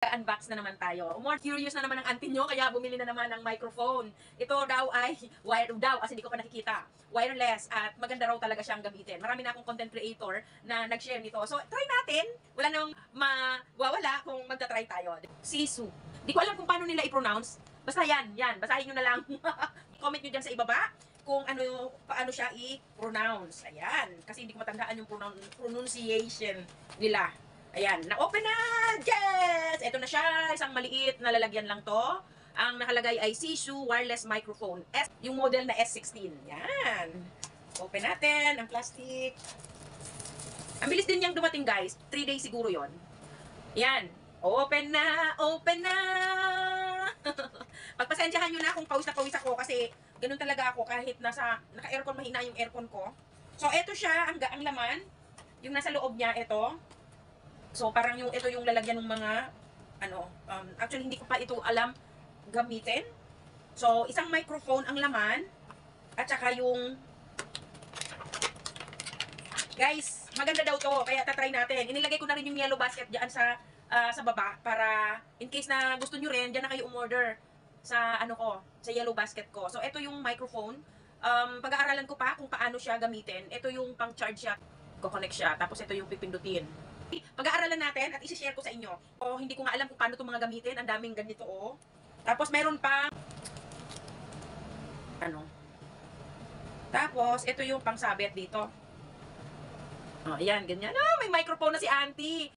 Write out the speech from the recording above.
Unbox na naman tayo. More curious na naman ang auntie nyo, kaya bumili na naman ng microphone. Ito daw ay, wire daw, kasi hindi ko pa nakikita. Wireless, at maganda raw talaga siyang gamitin. Marami na akong content creator na nag-share nito. So, try natin. Wala nang mawawala kung magta-try tayo. Sisu. Di ko alam kung paano nila i-pronounce. Basta yan. Basahin nyo na lang. Comment nyo dyan sa ibaba kung paano siya i-pronounce. Ayan. Kasi hindi ko matandaan yung pronunciation nila. Ayan, na-open na! Yes! Ito na siya, isang maliit na lalagyan lang to. Ang nakalagay ay Sisu wireless microphone. Yung model na S16. Yan. Open natin ang plastic. Ang bilis din niyang dumating, guys. 3 days siguro yon. Yan. Open na! Open na! Pagpasensyahan nyo na kung pawis na pawis ako kasi ganun talaga ako kahit naka-aircon, mahina yung aircon ko. So, ito siya, ang laman. Yung nasa loob niya, ito. So, parang ito yung lalagyan ng mga, actually hindi ko pa ito alam gamitin. So, isang microphone ang laman, at saka yung, guys, maganda daw to, kaya tatry natin. Inilagay ko na rin yung yellow basket dyan sa baba, para in case na gusto nyo rin, dyan na kayo umorder sa, sa yellow basket ko. So, ito yung microphone. Pag-aaralan ko pa kung paano siya gamitin. Ito yung pang-charge siya, ko-connect siya, tapos ito yung pipindutin. Pag-aaralan natin at isi-share ko sa inyo. Hindi ko nga alam kung paano itong mga gamitin. Ang daming ganito, Tapos, meron pa, Tapos, ito yung pangsabit dito. Ayan, ganyan. May microphone na si auntie.